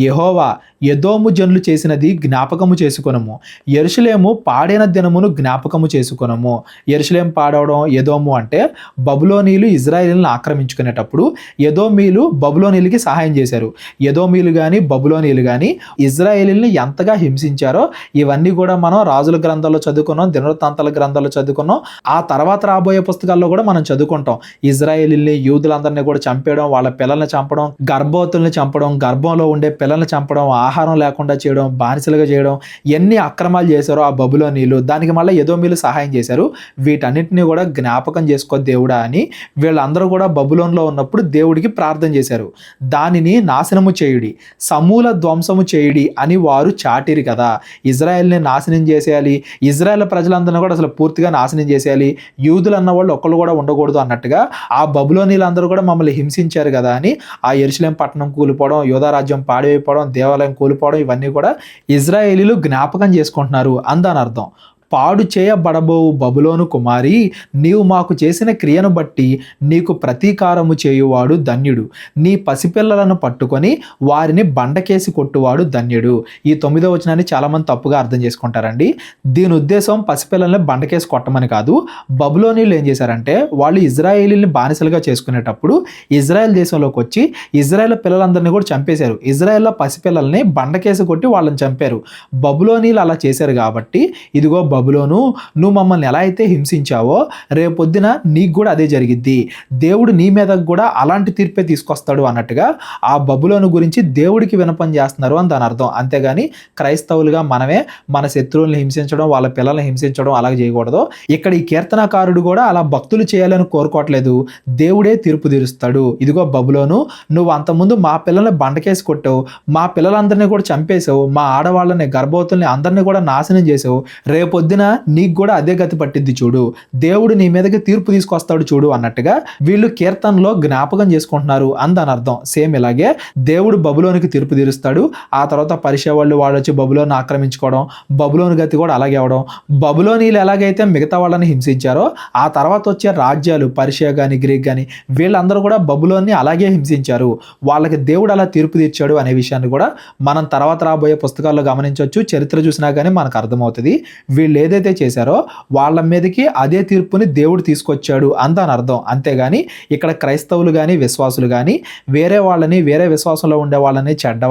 యెహోవా ఎదోము జనులు చేసినది జ్ఞాపకము చేసుకొనము, యెరూషలేము పాడిన దినమును జ్ఞాపకము చేసుకొనము. యెరూషలేము పాడవడం, ఎదోము అంటే బబులోనీలు ఇజ్రాయేలులను ఆక్రమించుకునేటప్పుడు ఎదోమీలు బబులోనీలకి సహాయం చేశారు. ఎదోమీలు కానీ బబులోనీలు కానీ ఇజ్రాయేలుల్ని ఎంతగా హింసించారో ఇవన్నీ కూడా మనం రాజుల గ్రంథాల్లో చదువుకున్నాం, దినవృత్తాంతాల గ్రంథాల్లో చదువుకున్నాం. ఆ తర్వాత రాబోయే పుస్తకాల్లో కూడా మనం చదువుకుంటాం. ఇజ్రాయేలుల్ని, యూదులందరినీ కూడా చంపేయడం, వాళ్ళ పిల్లల్ని చంపడం, గర్భవతుల్ని చంపడం, గర్భంలో ఉండే పిల్లల్ని చంపడం, ఆహారం లేకుండా చేయడం, బానిసలుగా చేయడం, ఎన్ని అక్రమాలు చేశారో ఆ బబులోనీయులు, దానికి మళ్ళీ ఎదోమీయులు సహాయం చేశారు. వీటన్నిటిని కూడా జ్ఞాపకం చేసుకో దేవుడా అని వీళ్ళందరూ కూడా బబులోన్లో ఉన్నప్పుడు దేవుడికి ప్రార్థన చేశారు. దానిని నాశనము చేయుడి, సమూల ధ్వంసము చేయుడి అని వారు చాటిరి కదా. ఇజ్రాయెల్ని నాశనం చేసేయాలి, ఇజ్రాయెల్ ప్రజలందరినీ కూడా అసలు పూర్తిగా నాశనం చేసేయాలి, యూదులు అన్న వాళ్ళు ఒక్కళ్ళు కూడా ఉండకూడదు అన్నట్టుగా ఆ బబులోనీలందరూ కూడా మమ్మల్ని హింసించారు కదా అని ఆ యెరూషలేం పట్టణం కూలిపోవడం, యూదా రాజ్యం పాడైపోవడం, దేవాలయం కూలిపోవడం, ఇవన్నీ కూడా ఇజ్రాయేలీలు జ్ఞాపకం చేసుకుంటున్నారు అందని అర్థం. పాడు చేయబడబోవు బబులోను కుమారి, నీవు మాకు చేసిన క్రియను బట్టి నీకు ప్రతీకారము చేయువాడు ధన్యుడు. నీ పసిపిల్లలను పట్టుకొని వారిని బండకేసి కొట్టువాడు ధన్యుడు. ఈ 9వ వచనాన్ని చాలామంది తప్పుగా అర్థం చేసుకుంటారండి. దీని ఉద్దేశం పసిపిల్లల్ని బండకేసి కొట్టమని కాదు. బబులోనీలు ఏం చేశారంటే వాళ్ళు ఇజ్రాయేలీని బానిసలుగా చేసుకునేటప్పుడు ఇజ్రాయెల్ దేశంలోకి వచ్చి ఇజ్రాయెల్ పిల్లలందరినీ కూడా చంపేశారు. ఇజ్రాయెల్లో పసిపిల్లల్ని బండకేసి కొట్టి వాళ్ళని చంపారు. బబులోనీలు అలా చేశారు కాబట్టి ఇదిగో బబులోను, నువ్వు మమ్మల్ని ఎలా అయితే హింసించావో రేపొద్దున నీకు కూడా అదే జరిగిద్ది, దేవుడు నీ మీద కూడా అలాంటి తీర్పే తీసుకొస్తాడు అన్నట్టుగా ఆ బబులోను గురించి దేవుడికి వినపం చేస్తున్నారు అని దాని అర్థం. అంతేగాని క్రైస్తవులుగా మనమే మన శత్రువుల్ని హింసించడం, వాళ్ళ పిల్లల్ని హింసించడం అలాగే చేయకూడదు. ఇక్కడ ఈ కీర్తనకారుడు కూడా అలా భక్తులు చేయాలని కోరుకోవట్లేదు, దేవుడే తీర్పు తీరుస్తాడు. ఇదిగో బబులోను, నువ్వు అంతకుముందు మా పిల్లల్ని బండకేసి కొట్టావు, మా పిల్లలందరినీ కూడా చంపేశావు, మా ఆడవాళ్ళని గర్భవతుల్ని అందరినీ కూడా నాశనం చేసావు, రేపొద్దున నీకు కూడా అదే గతి పట్టిద్ది చూడు, దేవుడు నీ మీదకి తీర్పు తీసుకొస్తాడు చూడు అన్నట్టుగా వీళ్ళు కీర్తనలో జ్ఞాపకం చేసుకుంటున్నారు అందని అర్థం. సేమ్ ఇలాగే దేవుడు బబులోనికి తీర్పు తీరుస్తాడు. ఆ తర్వాత పరిషే వాళ్ళు వచ్చి బబులోని ఆక్రమించుకోవడం, బబులోని గతి కూడా అలాగే అవడం. బబులోనీలు ఎలాగైతే మిగతా వాళ్ళని హింసించారో ఆ తర్వాత వచ్చే రాజ్యాలు పరిషే కానీ గ్రీక్ కానీ వీళ్ళందరూ కూడా బబులోని అలాగే హింసించారు. వాళ్ళకి దేవుడు అలా తీర్పు తీర్చాడు అనే విషయాన్ని కూడా మనం తర్వాత రాబోయే పుస్తకాల్లో గమనించవచ్చు. చరిత్ర చూసినా కానీ మనకు అర్థమవుతుంది. వీళ్ళు ఏదైతే చేశారో వాళ్ళ మీదకి అదే తీర్పుని దేవుడు తీసుకొచ్చాడు అందని అర్థం. అంతేగాని ఇక్కడ క్రైస్తవులు కానీ విశ్వాసులు కానీ వేరే వాళ్ళని, వేరే విశ్వాసంలో ఉండే వాళ్ళని, చెడ్డ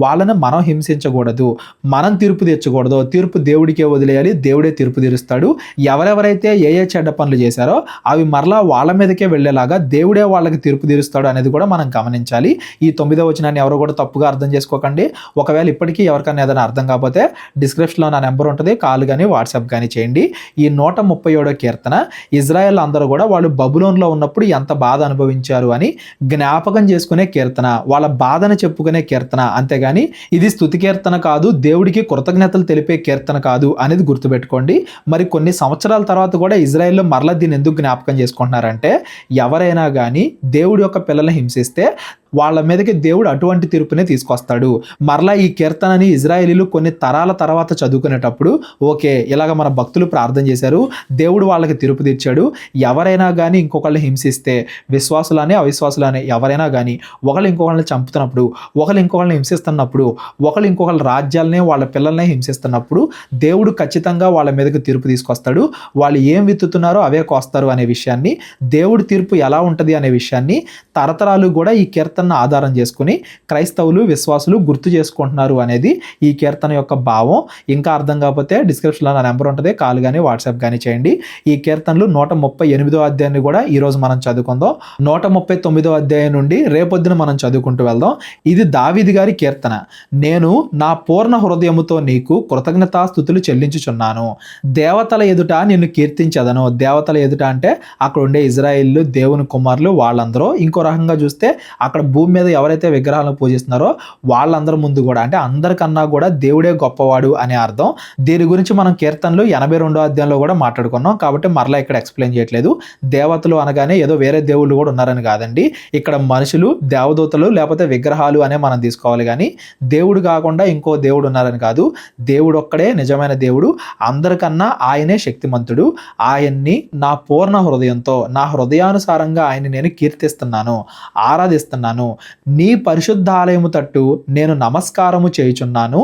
వాళ్ళని మనం హింసించకూడదు, మనం తీర్పు తెచ్చకూడదు. తీర్పు దేవుడికే వదిలేయాలి, దేవుడే తీర్పు తీరుస్తాడు. ఎవరెవరైతే ఏ చెడ్డ పనులు చేశారో అవి మరలా వాళ్ళ మీదకే వెళ్ళేలాగా దేవుడే వాళ్ళకి తీర్పు తీరుస్తాడు అనేది కూడా మనం గమనించాలి. ఈ 9వ వచనాన్ని ఎవరు కూడా తప్పుగా అర్థం చేసుకోకండి. ఒకవేళ ఇప్పటికీ ఎవరికైనా ఏదైనా అర్థం కాకపోతే డిస్క్రిప్షన్లో నా నెంబర్ ఉంటుంది, కాల్ కానీ వాట్సాప్ కానీ చేయండి. ఈ 137వ కీర్తన ఇజ్రాయెల్ అందరూ కూడా వాళ్ళు బబులోన్లో ఉన్నప్పుడు ఎంత బాధ అనుభవించారు అని జ్ఞాపకం చేసుకునే కీర్తన, వాళ్ళ బాధను చెప్పుకునే కీర్తన. అంతేగాని ఇది స్తుతి కీర్తన కాదు, దేవుడికి కృతజ్ఞతలు తెలిపే కీర్తన కాదు అనేది గుర్తుపెట్టుకోండి. మరి కొన్ని సంవత్సరాల తర్వాత కూడా ఇజ్రాయెల్లో మరలా దీన్ని ఎందుకు జ్ఞాపకం చేసుకుంటున్నారంటే ఎవరైనా కానీ దేవుడి యొక్క పిల్లల్ని హింసిస్తే వాళ్ళ మీదకి దేవుడు అటువంటి తీర్పునే తీసుకొస్తాడు. మరలా ఈ కీర్తనని ఇజ్రాయేలీలు కొన్ని తరాల తర్వాత చదువుకునేటప్పుడు ఓకే ఇలాగ మన భక్తులు ప్రార్థన చేశారు, దేవుడు వాళ్ళకి తీర్పు తీర్చాడు. ఎవరైనా కానీ ఇంకొకళ్ళని హింసిస్తే, విశ్వాసులని అవిశ్వాసులని ఎవరైనా కానీ ఒకళ్ళు ఇంకొకళ్ళని చంపుతున్నప్పుడు, ఒకళ్ళు ఇంకొకళ్ళని హింసిస్తున్నప్పుడు, ఒకళ్ళు ఇంకొకళ్ళ రాజ్యాలనే వాళ్ళ పిల్లల్ని హింసిస్తున్నప్పుడు దేవుడు ఖచ్చితంగా వాళ్ళ మీదకి తీర్పు తీసుకొస్తాడు. వాళ్ళు ఏం విత్తుతున్నారో అవే కోస్తారు అనే విషయాన్ని, దేవుడి తీర్పు ఎలా ఉంటుంది అనే విషయాన్ని తరతరాలు కూడా ఈ కీర్తన ఆధారం చేసుకుని క్రైస్తవులు విశ్వాసులు గుర్తు చేసుకుంటున్నారు అనేది ఈ కీర్తన యొక్క భావం. ఇంకా అర్థం కాకపోతే డిస్క్రిప్షన్లో నా నెంబర్ ఉంటుంది, కాల్ కానీ వాట్సాప్ కానీ చేయండి. ఈ కీర్తనలు 138వ అధ్యాయాన్ని కూడా ఈరోజు మనం చదువుకుందాం. 139వ అధ్యాయం నుండి రేపొద్దున మనం చదువుకుంటూ వెళ్దాం. ఇది దావీదు గారి కీర్తన. నేను నా పూర్ణ హృదయముతో నీకు కృతజ్ఞతాస్తుతులు చెల్లించుచున్నాను, దేవతల ఎదుట నిన్ను కీర్తించదను. దేవతల ఎదుట అంటే అక్కడ ఉండే ఇజ్రాయేలు దేవుని కుమారులు వాళ్ళందరూ. ఇంకో రకంగా చూస్తే అక్కడ భూమి మీద ఎవరైతే విగ్రహాలను పూజిస్తున్నారో వాళ్ళందరి ముందు కూడా, అంటే అందరికన్నా కూడా దేవుడే గొప్పవాడు అనే అర్థం. దీని గురించి మనం కీర్తనలు 82వ అధ్యాయంలో కూడా మాట్లాడుకున్నాం కాబట్టి మరలా ఇక్కడ ఎక్స్ప్లెయిన్ చేయట్లేదు. దేవతలు అనగానే ఏదో వేరే దేవుళ్ళు కూడా ఉన్నారని కాదండి. ఇక్కడ మనుషులు, దేవదూతలు లేకపోతే విగ్రహాలు అనే మనం తీసుకోవాలి కానీ దేవుడు కాకుండా ఇంకో దేవుడు ఉన్నారని కాదు. దేవుడు ఒక్కడే నిజమైన దేవుడు, అందరికన్నా ఆయనే శక్తిమంతుడు. ఆయన్ని నా పూర్ణ హృదయంతో, నా హృదయానుసారంగా ఆయన్ని నేను కీర్తిస్తున్నాను, ఆరాధిస్తున్నాను. నీ పరిశుద్ధాలయము తట్టు నేను నమస్కారము చేయుచున్నాను.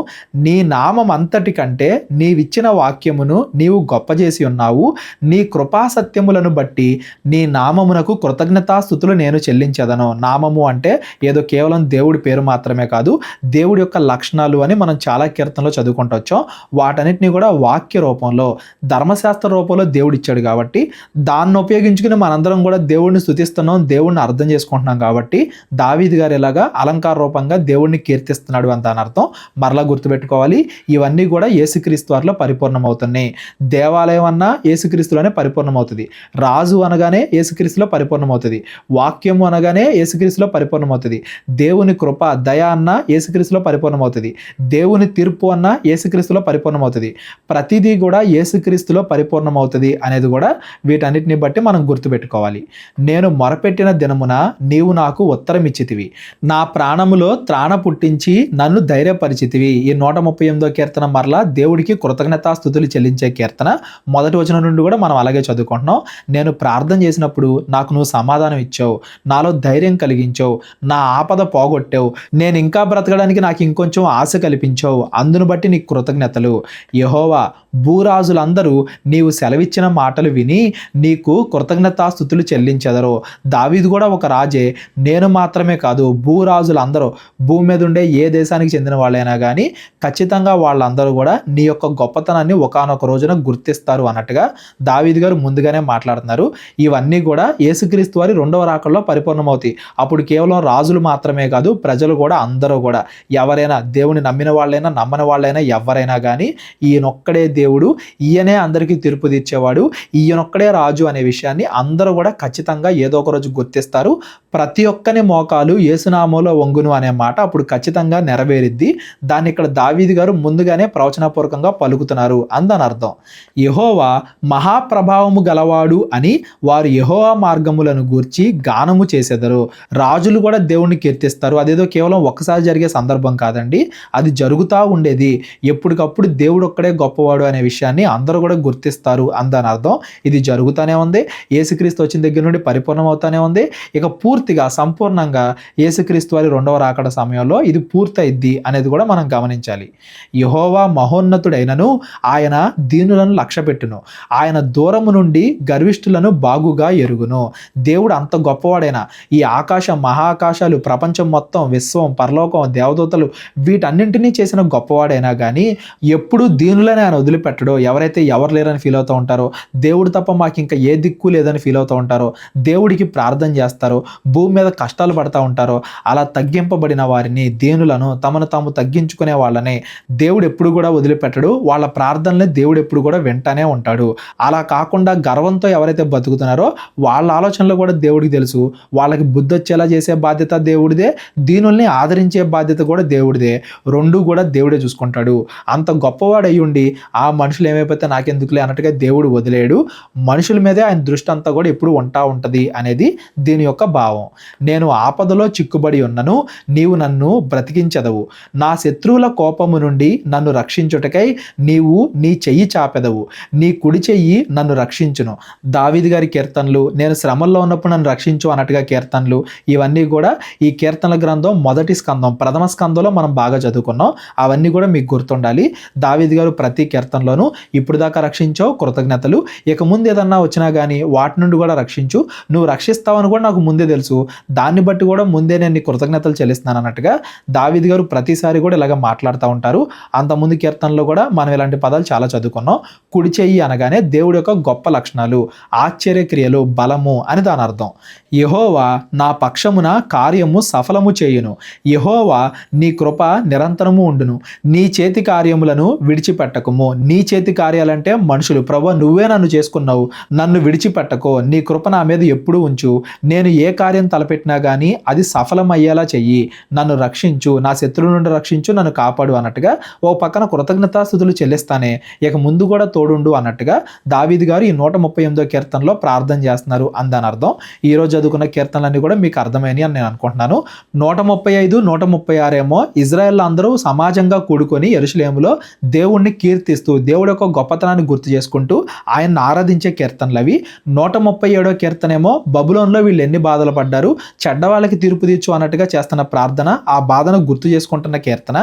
నీ నామం అంతటి కంటే నీవిచ్చిన వాక్యమును నీవు గొప్ప చేసి ఉన్నావు. నీ కృపా సత్యములను బట్టి నీ నామమునకు కృతజ్ఞతాస్తుతులు నేను చెల్లించదను. నామము అంటే ఏదో కేవలం దేవుడి పేరు మాత్రమే కాదు, దేవుడి యొక్క లక్షణాలు అని మనం చాలా కీర్తనలో చదువుకుంటూ వచ్చాం. వాటన్నిటిని కూడా వాక్య రూపంలో, ధర్మశాస్త్ర రూపంలో దేవుడు ఇచ్చాడు కాబట్టి దాన్ని ఉపయోగించుకుని మనందరం కూడా దేవుడిని స్తుతిస్తున్నాం, దేవుడిని అర్థం చేసుకుంటున్నాం కాబట్టి దావీదు గారు ఇలాగా అలంకార రూపంగా దేవుడిని కీర్తిస్తున్నాడు అని దాని అర్థం. మరలా గుర్తుపెట్టుకోవాలి, ఇవన్నీ కూడా యేసుక్రీస్తు వారిలో పరిపూర్ణమవుతున్నాయి. దేవాలయం అన్నా యేసుక్రీస్తులోనే పరిపూర్ణమవుతుంది. రాజు అనగానే యేసుక్రీస్తులో పరిపూర్ణమవుతుంది. వాక్యము అనగానే యేసుక్రీస్తులో పరిపూర్ణమవుతుంది. దేవుని కృప దయ అన్న యేసుక్రీస్తులో పరిపూర్ణమవుతుంది. దేవుని తీర్పు అన్న యేసుక్రీస్తులో పరిపూర్ణమవుతుంది. ప్రతిదీ కూడా యేసుక్రీస్తులో పరిపూర్ణమవుతుంది అనేది కూడా వీటన్నిటిని బట్టి మనం గుర్తుపెట్టుకోవాలి. నేను మొరపెట్టిన దినమున నీవు నాకు ఉత్తరం ఇచ్చితివి, నా ప్రాణములో త్రాణ పుట్టించి నన్ను ధైర్యపరిచితివి. ఈ 138వ కీర్తన మరలా దేవుడికి కృతజ్ఞతాస్తుతులు చెల్లించే కీర్తన. మొదటి వచనం నుండి కూడా మనం అలాగే చదువుకుంటున్నాం. నేను ప్రార్థన చేసినప్పుడు నాకు నువ్వు సమాధానం ఇచ్చావు, నాలో ధైర్యం కలిగించావు, నా ఆపద పోగొట్టావు, నేను ఇంకా బ్రతకడానికి నాకు ఇంకొంచెం ఆశ కల్పించావు, అందును బట్టి నీకు కృతజ్ఞతలు. యెహోవా, భూరాజులందరూ నీవు సెలవిచ్చిన మాటలు విని నీకు కృతజ్ఞతాస్తుతులు చెల్లించెదరు. దావీదు కూడా ఒక రాజే. నేను మాత్రమే కాదు, భూరాజులందరూ, భూమి మీద ఉండే ఏ దేశానికి చెందిన వాళ్ళైనా కానీ ఖచ్చితంగా వాళ్ళందరూ కూడా నీ యొక్క గొప్పతనాన్ని ఒకానొక రోజున గుర్తిస్తారు అన్నట్టుగా దావీదు గారు ముందుగానే మాట్లాడుతున్నారు. ఇవన్నీ కూడా యేసుక్రీస్తు వారి రెండవ రాకడలో పరిపూర్ణమవుతాయి. అప్పుడు కేవలం రాజులు మాత్రమే కాదు, ప్రజలు కూడా, అందరూ కూడా, ఎవరైనా దేవుని నమ్మిన వాళ్ళైనా నమ్మని వాళ్ళైనా ఎవరైనా కానీ ఈయనొక్కడే దేవుడు, ఈయనే అందరికీ తీర్పు తీర్చేవాడు, ఈయనొక్కడే రాజు అనే విషయాన్ని అందరూ కూడా ఖచ్చితంగా ఏదో ఒక రోజు గుర్తిస్తారు. ప్రతి ఒక్కని మోకాలు యేసునామంలో వంగును అనే మాట అప్పుడు ఖచ్చితంగా నెరవేరిద్ది. దాన్ని ఇక్కడ దావీదు గారు ముందుగానే ప్రవచనపూర్వకంగా పలుకుతున్నారు అందని అర్థం. యెహోవా మహాప్రభావము గలవాడు అని వారు యెహోవా మార్గములను గూర్చి గానము చేసెదరు. రాజులు కూడా దేవుణ్ణి కీర్తిస్తారు. అదేదో కేవలం ఒక్కసారి జరిగే సందర్భం కాదండి, అది జరుగుతూ ఉండేది. ఎప్పటికప్పుడు దేవుడు ఒక్కడే గొప్పవాడు అనే విషయాన్ని అందరూ కూడా గుర్తిస్తారు అందని అర్థం. ఇది జరుగుతూనే ఉంది. యేసుక్రీస్తు వచ్చిన దగ్గర నుండి పరిపూర్ణం అవుతానే ఉంది. ఇక పూర్తిగా సంపూర్ణంగా యేసుక్రీస్తు వారి రెండవ రాకడ సమయంలో ఇది పూర్తయిద్ది అనేది కూడా మనం గమనించాలి. యెహోవా మహోన్నతుడైనను ఆయన దీనులను లక్ష్యపెట్టును, ఆయన దూరము నుండి గర్విష్ఠులను బాగుగా ఎరుగును. దేవుడు అంత గొప్పవాడైనా ఈ ఆకాశం, మహాకాశాలు, ప్రపంచం మొత్తం, విశ్వం, పరలోకం, దేవదూతలు వీటన్నింటినీ చేసిన గొప్పవాడైనా కానీ ఎప్పుడు దీనులని ఆయన వదిలిపెట్టడో. ఎవరైతే ఎవరు లేరని ఫీల్ అవుతూ ఉంటారో, దేవుడు తప్ప మాకు ఇంకా ఏ దిక్కు లేదని ఫీల్ అవుతూ ఉంటారో, దేవుడికి ప్రార్థన చేస్తారో, భూమి మీద కష్టాలు పడుతూ ఉంటారో, అలా తగ్గింపబడిన వారిని, దీనులను, తమను తాము తగ్గించుకునే వాళ్ళని దేవుడు ఎప్పుడు కూడా వదిలిపెట్టడు. వాళ్ళ ప్రార్థనల్ని దేవుడు ఎప్పుడు కూడా వింటానే ఉంటాడు. అలా కాకుండా గర్వంతో ఎవరైతే బతుకుతున్నారో వాళ్ళ ఆలోచనలు కూడా దేవుడికి తెలుసు. వాళ్ళకి బుద్ధి వచ్చేలా చేసే బాధ్యత దేవుడిదే, దీనుల్ని ఆదరించే బాధ్యత కూడా దేవుడిదే. రెండు కూడా దేవుడే చూసుకుంటాడు. అంత గొప్పవాడు అయ్యుండి ఆ మనుషులు ఏమైపోతే నాకెందుకులే అన్నట్టుగా దేవుడు వదిలేడు. మనుషుల మీదే ఆయన దృష్టి అంతా కూడా ఎప్పుడు ఉంటుంది అనేది దీని యొక్క భావం. నేను ఆపదలో చిక్కుబడి ఉన్నను, నీవు నన్ను బ్రతికించెదవు, నా శత్రువుల కోపము నుండి నన్ను రక్షించుటకై నీవు నీ చెయ్యి చాపెదవు, నీ కుడి చెయ్యి నన్ను రక్షించును. దావీదు గారి కీర్తనలు, నేను శ్రమల్లో ఉన్నప్పుడు నన్ను రక్షించు అన్నట్టుగా కీర్తనలు, ఇవన్నీ కూడా ఈ కీర్తనల గ్రంథం మొదటి స్కందం, ప్రథమ స్కందంలో మనం బాగా చదువుకున్నాం. అవన్నీ కూడా మీకు గుర్తుండాలి. దావీదు గారు ప్రతి కీర్తనలోనూ ఇప్పుడు దాకా రక్షించావు, కృతజ్ఞతలు, ఇక ముందు ఏదన్నా వచ్చినా కానీ వాటి నుండి కూడా రక్షించు, నువ్వు రక్షిస్తావని కూడా నాకు ముందే తెలుసు, దాన్ని బట్టి కూడా ముందే నేను నీ కృతజ్ఞతలు చెల్లిస్తున్నాను అన్నట్టుగా దావీదు గారు ప్రతిసారి కూడా ఇలాగ మాట్లాడుతూ ఉంటారు. అంతకుముందు కీర్తనలో కూడా మనం ఇలాంటి పదాలు చాలా చదువుకున్నాం. కుడి చెయ్యి అనగానే దేవుడి యొక్క గొప్ప లక్షణాలు, ఆశ్చర్య క్రియలు, బలము అని దాని అర్థం. యెహోవా నా పక్షమున కార్యము సఫలము చేయును, యెహోవా నీ కృప నిరంతరము ఉండును, నీ చేతి కార్యములను విడిచిపెట్టకము. నీ చేతి కార్యాలంటే మనుషులు. ప్రభువా నువ్వే నన్ను చేసుకున్నావు, నన్ను విడిచిపెట్టకో, నీ కృప నా మీద ఎప్పుడూ ఉంచు, నేను ఏ కార్యం తలపెట్టినా కానీ అది సఫలమయ్యేలా చెయ్యి, నన్ను రక్షించు, నా శత్రువుల నుండి రక్షించు, నన్ను కాపాడు అన్నట్టుగా ఓ పక్కన కృతజ్ఞతాస్తుతులు చెల్లిస్తానే, ఇక ముందు కూడా తోడుండు అన్నట్టుగా దావీదు గారు ఈ 138వ కీర్తనలో ప్రార్థన చేస్తున్నారు అందని అర్థం. ఈరోజు చదువుకున్న కీర్తనలన్నీ కూడా మీకు అర్థమైనవి అని నేను అనుకుంటున్నాను. 135, 136 ఏమో ఇజ్రాయెల్ అందరూ సమాజంగా కూడుకొని యెరూషలేములో దేవుణ్ణి కీర్తిస్తూ దేవుడి యొక్క గొప్పతనాన్ని గుర్తు చేసుకుంటూ ఆయన్ని ఆరాధించే కీర్తనలు అవి. 137వ కీర్తనేమో బబులోన్లో వీళ్ళు ఎన్ని బాధలు పడ్డారు, చెడ్డవాళ్ళకి తీర్పు తీర్చు అన్నట్టుగా చేస్తున్న ప్రార్థన, ఆ బాధను గుర్తు చేసుకుంటున్న కీర్తన.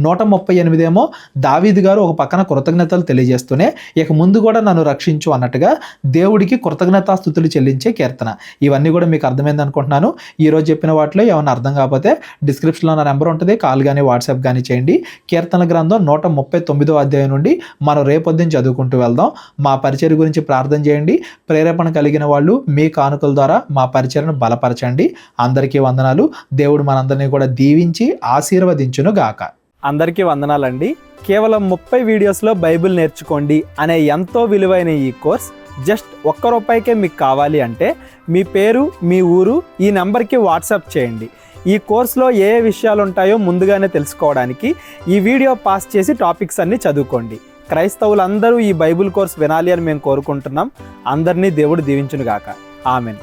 138 ఏమో దావీదు గారు ఒక పక్కన కృతజ్ఞతలు తెలియజేస్తూనే ఇక ముందు కూడా నన్ను రక్షించు అన్నట్టుగా దేవుడికి కృతజ్ఞతాస్తుతులు చెల్లించే కీర్తన. ఇవన్నీ కూడా మీకు అర్థమైంది అనుకుంటున్నాను. ఈరోజు చెప్పిన వాటిలో ఏమైనా అర్థం కాకపోతే డిస్క్రిప్షన్లో నా నెంబర్ ఉంటుంది, కాల్ కానీ వాట్సాప్ కానీ చేయండి. కీర్తన గ్రంథం 139వ అధ్యాయం నుండి మనం రేపొద్దున చదువుకుంటూ వెళ్దాం. మా పరిచర్య గురించి ప్రార్థన చేయండి. ప్రేరేపణ కలిగిన వాళ్ళు మీ కానుకల ద్వారా మా పరిచర్యను బలపరచండి. అందరికీ అందరికీ వందనాలు. దేవుడు మనందరినీ కూడా దీవించి ఆశీర్వదించును గాక.
అందరికీ వందనాలండి. కేవలం 30 వీడియోస్లో బైబిల్ నేర్చుకోండి అనే ఎంతో విలువైన ఈ కోర్స్ జస్ట్ ₹1 మీకు కావాలి అంటే మీ పేరు, మీ ఊరు ఈ నెంబర్కి వాట్సాప్ చేయండి. ఈ కోర్సులో ఏ విషయాలు ఉంటాయో ముందుగానే తెలుసుకోవడానికి ఈ వీడియో పాస్ చేసి టాపిక్స్ అన్నీ చదువుకోండి. క్రైస్తవులందరూ ఈ బైబిల్ కోర్స్ వినాలి అని మేము కోరుకుంటున్నాం. అందరినీ దేవుడు దీవించును గాక. ఆమెన్.